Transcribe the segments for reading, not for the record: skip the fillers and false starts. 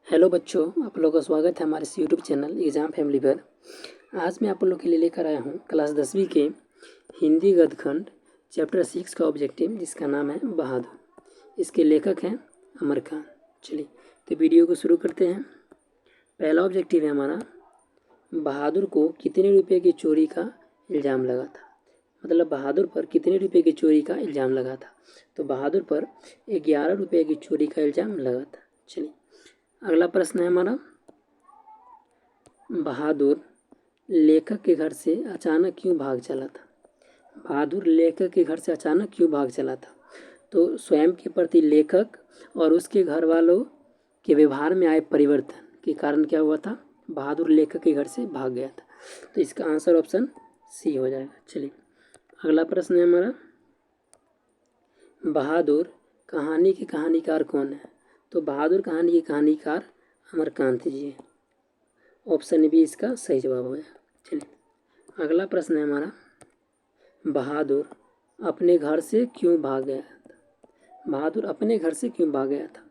Hello बच्चों, आप लोगों का स्वागत है हमारे इस यूट्यूब चैनल एग्ज़ाम फैमिली पर। आज मैं आप लोगों के लिए लेकर आया हूँ क्लास 10वीं के हिंदी गद्यखंड चैप्टर 6 का ऑब्जेक्टिव, जिसका नाम है बहादुर। इसके लेखक हैं अमर खान। चलिए तो वीडियो को शुरू करते हैं। पहला ऑब्जेक्टिव है हमारा, बहादुर को कितने रुपये की चोरी का इल्ज़ाम लगा था। मतलब बहादुर पर कितने रुपये की चोरी का इल्ज़ाम लगा था। तो बहादुर पर 11 रुपये की चोरी का इल्ज़ाम लगा था। चलिए अगला प्रश्न है हमारा, बहादुर लेखक के घर से अचानक क्यों भाग चला था। बहादुर लेखक के घर से अचानक क्यों भाग चला था। तो स्वयं के प्रति लेखक और उसके घर वालों के व्यवहार में आए परिवर्तन के कारण क्या हुआ था, बहादुर लेखक के घर से भाग गया था। तो इसका आंसर ऑप्शन सी हो जाएगा। चलिए अगला प्रश्न है हमारा, बहादुर कहानी के कहानीकार कौन है। तो बहादुर कहानी के कहानीकार अमरकांत जी है। ऑप्शन बी इसका सही जवाब हो जाएगा। चलिए अगला प्रश्न है हमारा, बहादुर अपने घर से क्यों भाग गया था। बहादुर अपने घर से क्यों भाग गया था।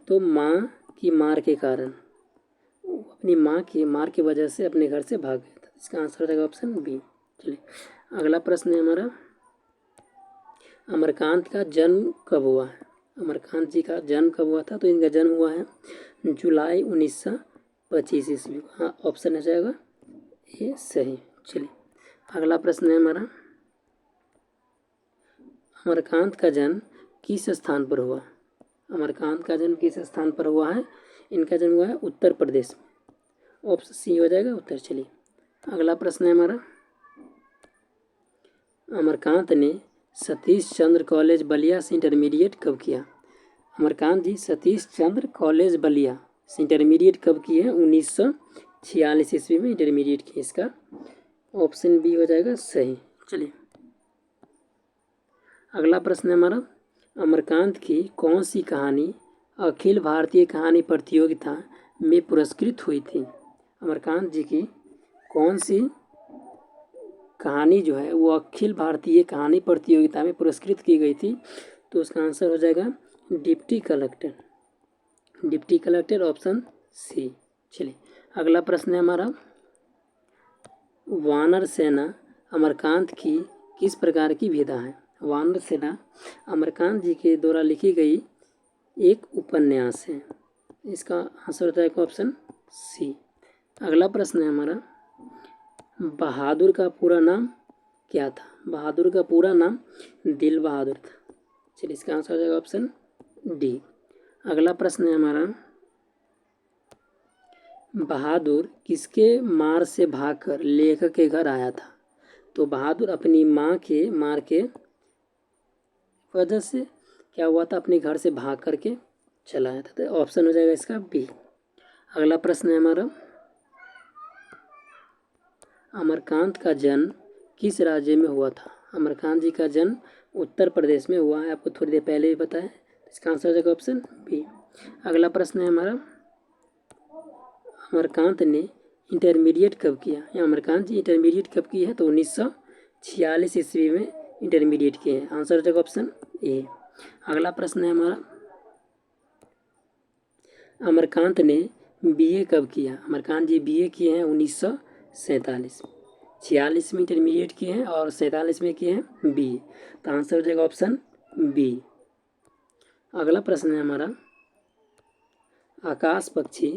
तो माँ की मार के कारण, अपनी माँ की मार की वजह से अपने घर से भाग गया था। इसका आंसर हो जाएगा ऑप्शन बी। चलिए अगला प्रश्न है हमारा, अमरकांत का जन्म कब हुआ है। अमरकांत जी का जन्म कब हुआ था। तो इनका जन्म हुआ है जुलाई 1925 ईस्वी को। हाँ, ऑप्शन हो जाएगा ये सही। चलिए अगला प्रश्न है हमारा, अमरकांत का जन्म किस स्थान पर हुआ। अमरकांत का जन्म किस स्थान पर हुआ है। इनका जन्म हुआ है उत्तर प्रदेश में। ऑप्शन सी हो जाएगा उत्तर। चलिए अगला प्रश्न है हमारा, अमरकांत ने सतीश चंद्र कॉलेज बलिया से इंटरमीडिएट कब किया। अमरकांत जी सतीश चंद्र कॉलेज बलिया से इंटरमीडिएट कब किए हैं। 1946 ईस्वी में इंटरमीडिएट किए। इसका ऑप्शन बी हो जाएगा सही। चलिए अगला प्रश्न है हमारा, अमरकांत की कौन सी कहानी अखिल भारतीय कहानी प्रतियोगिता में पुरस्कृत हुई थी। अमरकांत जी की कौन सी कहानी जो है वो अखिल भारतीय कहानी प्रतियोगिता में पुरस्कृत की गई थी। तो उसका आंसर हो जाएगा deputy collector. Deputy collector option C. चलिए अगला प्रश्न है हमारा, वानर सेना अमरकांत की किस प्रकार की विधा है। वानर सेना अमरकांत जी के द्वारा लिखी गई एक उपन्यास है। इसका आंसर हो जाएगा ऑप्शन सी। अगला प्रश्न है हमारा, बहादुर का पूरा नाम क्या था। बहादुर का पूरा नाम दिल बहादुर था। चलिए इसका आंसर हो जाएगा ऑप्शन डी। अगला प्रश्न है हमारा, बहादुर किसके मार से भागकर लेखक के घर आया था। तो बहादुर अपनी माँ के मार के वजह से क्या हुआ था, अपने घर से भाग करके चला आया था। तो ऑप्शन हो जाएगा इसका बी। अगला प्रश्न है हमारा, अमरकांत का जन्म किस राज्य में हुआ था। अमरकांत जी का जन्म उत्तर प्रदेश में हुआ है। आपको थोड़ी देर पहले ही बताया। इसका आंसर हो जाएगा ऑप्शन बी। अगला प्रश्न है हमारा, अमरकांत ने इंटरमीडिएट कब किया। या अमरकांत जी इंटरमीडिएट कब की है। तो 1946 ईस्वी में इंटरमीडिएट किए हैं। आंसर हो जाएगा ऑप्शन ए। अगला प्रश्न है हमारा, अमरकांत ने बीए कब किया। अमरकांत जी बीए किए हैं 1947 में। 46 में इंटरमीडिएट किए हैं और 47 में किए हैं बीए। तो आंसर हो जाएगा ऑप्शन बी। अगला प्रश्न है हमारा, आकाश पक्षी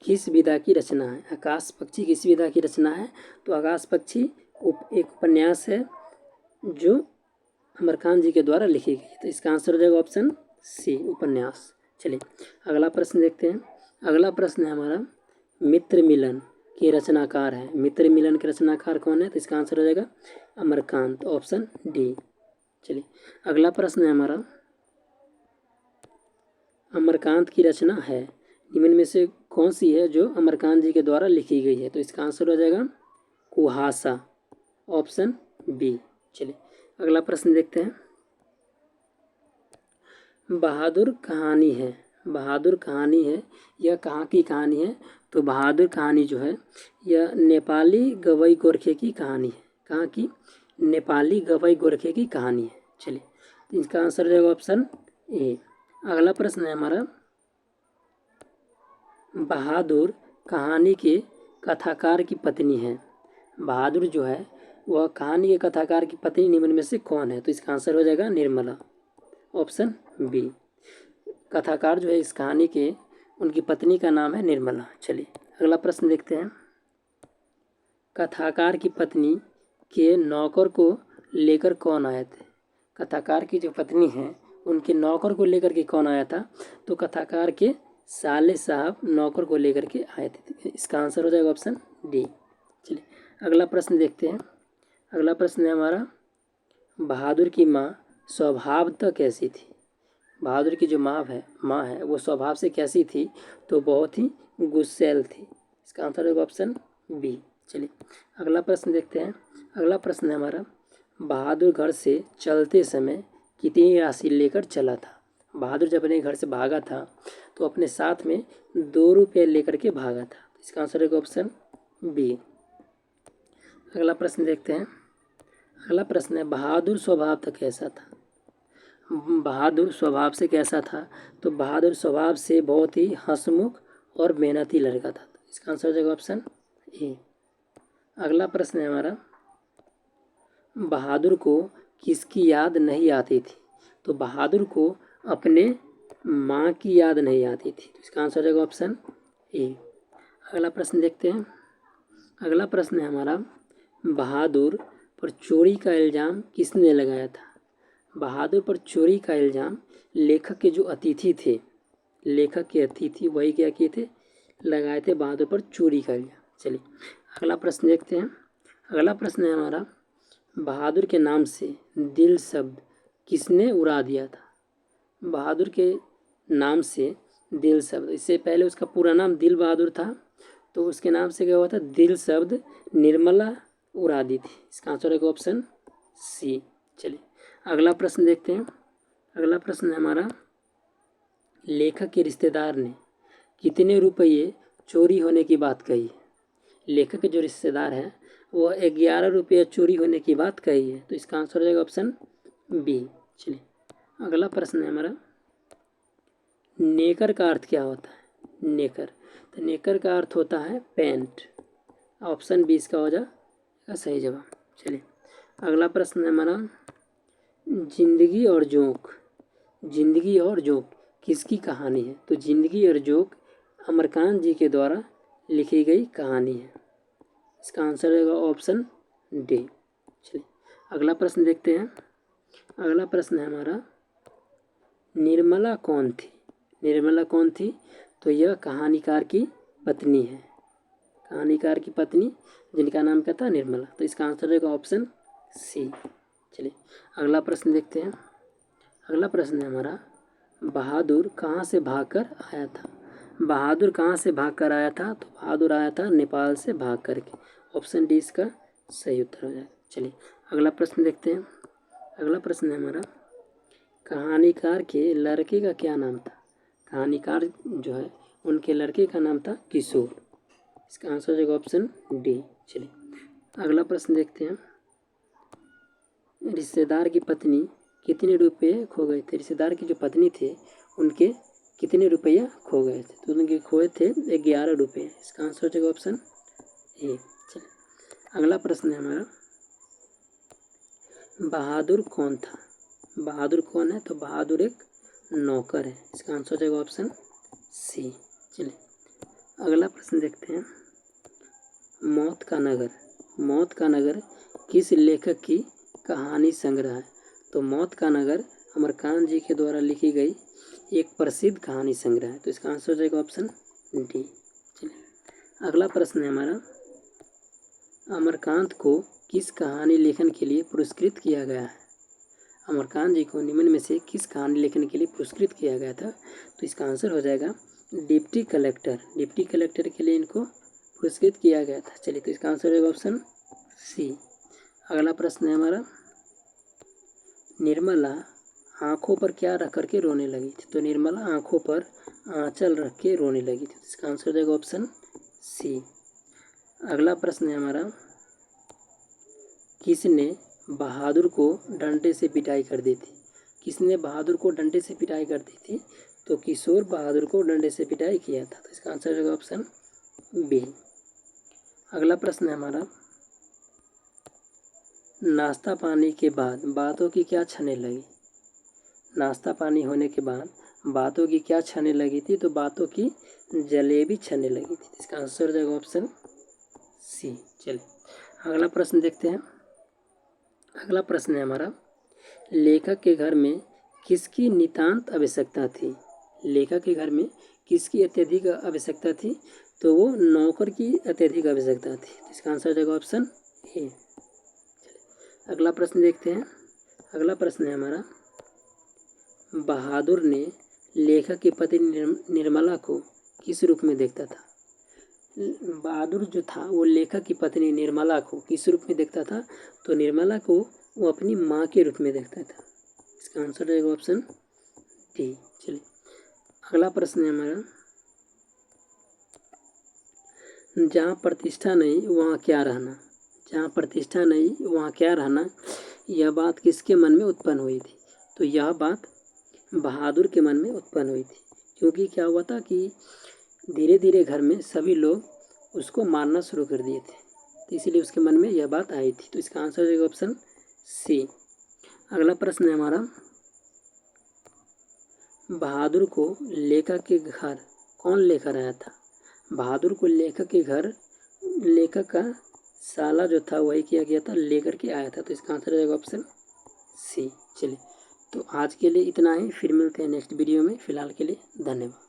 किस विधा की रचना है। आकाश पक्षी किस विधा की रचना है। तो आकाश पक्षी एक उपन्यास है जो अमरकांत जी के द्वारा लिखी गई। तो इसका आंसर हो जाएगा ऑप्शन सी, उपन्यास। चलिए अगला प्रश्न देखते हैं। अगला प्रश्न है हमारा, मित्र मिलन के रचनाकार हैं। मित्र मिलन के रचनाकार कौन है। तो इसका आंसर हो जाएगा अमरकांत, ऑप्शन डी। चलिए अगला प्रश्न है हमारा, अमरकांत की रचना है निम्न में से कौन सी है जो अमरकांत जी के द्वारा लिखी गई है। तो इसका आंसर हो जाएगा कुहासा, ऑप्शन बी। चलिए अगला प्रश्न देखते हैं, बहादुर कहानी है। बहादुर कहानी है यह कहाँ की कहानी है। तो बहादुर कहानी जो है यह नेपाली गवई गोरखे की कहानी है। कहाँ की, नेपाली गवई गोरखे की कहानी है। चलिए तो इसका आंसर हो जाएगा ऑप्शन ए। अगला प्रश्न है हमारा, बहादुर कहानी के कथाकार की पत्नी है। बहादुर जो है वह कहानी के कथाकार की पत्नी निम्न में से कौन है? तो इसका आंसर हो जाएगा निर्मला, ऑप्शन बी। कथाकार जो है इस कहानी के, उनकी पत्नी का नाम है निर्मला। चलिए अगला प्रश्न देखते हैं। कथाकार की पत्नी के नौकर को लेकर कौन आए थे? कथाकार की जो पत्नी है उनके नौकर को लेकर के कौन आया था? तो कथाकार के साले साहब नौकर को लेकर के आए थे। इसका आंसर हो जाएगा ऑप्शन डी। चलिए अगला प्रश्न देखते हैं। अगला प्रश्न है हमारा, बहादुर की माँ स्वभावतः कैसी थी? बहादुर की जो माँ है वो स्वभाव से कैसी थी? तो बहुत ही गुस्सैल थी। इसका आंसर होगा ऑप्शन बी। चलिए अगला प्रश्न देखते हैं। अगला प्रश्न है हमारा, बहादुर घर से चलते समय कितनी राशि लेकर चला था? बहादुर जब अपने घर से भागा था तो अपने साथ में 2 रुपये लेकर के भागा था। इसका आंसर होगा ऑप्शन बी। अगला प्रश्न देखते हैं। अगला प्रश्न है, बहादुर स्वभाव तक कैसा था? बहादुर स्वभाव से कैसा था? तो बहादुर स्वभाव से बहुत ही हंसमुख और मेहनती लड़का था। इसका आंसर हो जाएगा ऑप्शन ए। अगला प्रश्न है हमारा, बहादुर को किसकी याद नहीं आती थी? तो बहादुर को अपने माँ की याद नहीं आती थी। तो इसका आंसर हो जाएगा ऑप्शन ए। अगला प्रश्न देखते हैं। अगला प्रश्न है हमारा, बहादुर पर चोरी का इल्ज़ाम किसने लगाया था? बहादुर पर चोरी का इल्ज़ाम लेखक के जो अतिथि थे, लेखक के अतिथि वही क्या किए थे? लगाए थे बहादुर पर चोरी का इल्ज़ाम। चलिए अगला प्रश्न देखते हैं। अगला प्रश्न है हमारा, बहादुर के नाम से दिल शब्द किसने उड़ा दिया था? बहादुर के नाम से दिल शब्द, इससे पहले उसका पूरा नाम दिल बहादुर था, तो उसके नाम से क्या हुआ था? दिल शब्द निर्मला उड़ा दी थी। इसका आंसर है ऑप्शन सी। चलिए अगला प्रश्न देखते हैं। अगला प्रश्न है हमारा, लेखक के रिश्तेदार ने कितने रुपये चोरी होने की बात कही? लेखक के जो रिश्तेदार हैं वो 11 रुपये चोरी होने की बात कही है। तो इसका आंसर हो जाएगा ऑप्शन बी। चलिए अगला प्रश्न है हमारा, नेकर का अर्थ क्या होता है? नेकर, तो नेकर का अर्थ होता है पैंट। ऑप्शन बी इसका हो जाएगा सही जवाब। चलिए अगला प्रश्न है हमारा, जिंदगी और जोंक, जिंदगी और जोंक किसकी कहानी है? तो जिंदगी और जोंक अमरकांत जी के द्वारा लिखी गई कहानी है। इसका आंसर रहेगा ऑप्शन डी। चलिए अगला प्रश्न देखते हैं। अगला प्रश्न है हमारा, निर्मला कौन थी? निर्मला कौन थी? तो यह कहानीकार की पत्नी है। कहानीकार की पत्नी जिनका नाम क्या था? निर्मला। तो इसका आंसर रहेगा ऑप्शन सी। चलिए अगला प्रश्न देखते हैं। अगला प्रश्न है हमारा, बहादुर कहाँ से भागकर आया था? बहादुर कहाँ से भागकर आया था? तो बहादुर आया था नेपाल से भाग करके। ऑप्शन डी इसका सही उत्तर हो जाएगा। चलिए अगला प्रश्न देखते हैं। अगला प्रश्न है हमारा, कहानीकार के लड़के का क्या नाम था? कहानीकार जो है उनके लड़के का नाम था किशोर। इसका आंसर हो जाएगा ऑप्शन डी। चलिए अगला प्रश्न देखते हैं। रिश्तेदार की पत्नी कितने रुपये खो गए थे? रिश्तेदार की जो पत्नी थे उनके कितने रुपया खो गए थे? तो उनके खोए थे 11 रुपये। इसका आंसर हो जाएगा ऑप्शन ए। चलिए अगला प्रश्न है हमारा, बहादुर कौन था? बहादुर कौन है? तो बहादुर एक नौकर है। इसका आंसर हो जाएगा ऑप्शन सी। चलिए अगला प्रश्न देखते हैं। मौत का नगर, मौत का नगर किस लेखक की कहानी संग्रह है? तो मौत का नगर अमरकांत जी के द्वारा लिखी गई एक प्रसिद्ध कहानी संग्रह है। तो इसका आंसर हो जाएगा ऑप्शन डी। चलिए अगला प्रश्न है हमारा, अमरकांत को किस कहानी लेखन के लिए पुरस्कृत किया गया है? अमरकांत जी को निम्न में से किस कहानी लेखन के लिए पुरस्कृत किया गया था? तो इसका आंसर हो जाएगा डिप्टी कलेक्टर। डिप्टी कलेक्टर के लिए इनको पुरस्कृत किया गया था। चलिए तो इसका आंसर होगा ऑप्शन सी। अगला प्रश्न है हमारा, निर्मला आँखों पर क्या रख करके रोने लगी थी? तो निर्मला आँखों पर आँचल रख के रोने लगी थी। इसका आंसर हो जाएगा ऑप्शन सी। अगला प्रश्न है हमारा, किसने बहादुर को डंडे से पिटाई कर दी थी? किसने बहादुर को डंडे से पिटाई कर दी थी? तो किशोर बहादुर को डंडे से पिटाई किया था। तो इसका आंसर होगा ऑप्शन बी। अगला प्रश्न है हमारा, नाश्ता पानी के बाद बातों की क्या छने लगी। नाश्ता पानी होने के बाद बातों की क्या छने लगी थी, तो बातों की जलेबी छने लगी थी। इसका आंसर हो जाएगा ऑप्शन सी। चलिए अगला प्रश्न देखते हैं। अगला प्रश्न है हमारा, लेखक के घर में किसकी नितांत आवश्यकता थी। लेखक के घर में किसकी अत्यधिक आवश्यकता थी, तो वो नौकर की अत्यधिक आवश्यकता थी। इसका आंसर हो जाएगा ऑप्शन ए। अगला प्रश्न देखते हैं। अगला प्रश्न है हमारा, बहादुर ने लेखक की पत्नी निर्मला को किस रूप में देखता था। बहादुर जो था वो लेखक की पत्नी निर्मला को किस रूप में देखता था, तो निर्मला को वो अपनी माँ के रूप में देखता था। इसका आंसर रहेगा ऑप्शन डी। चलिए अगला प्रश्न है हमारा, जहाँ प्रतिष्ठा नहीं वहाँ क्या रहना। जहाँ प्रतिष्ठा नहीं वहाँ क्या रहना, यह बात किसके मन में उत्पन्न हुई थी। तो यह बात बहादुर के मन में उत्पन्न हुई थी, क्योंकि क्या हुआ था कि धीरे धीरे घर में सभी लोग उसको मारना शुरू कर दिए थे, तो इसीलिए उसके मन में यह बात आई थी। तो इसका आंसर हो जाएगा ऑप्शन सी। अगला प्रश्न है हमारा, बहादुर को लेखक के घर कौन लेकर आया था। बहादुर को लेखक के घर लेखक का साला जो था वही किया गया था, लेकर के आया था। तो इसका आंसर हो जाएगा ऑप्शन सी। चलिए तो आज के लिए इतना ही, फिर मिलते हैं नेक्स्ट वीडियो में। फिलहाल के लिए धन्यवाद।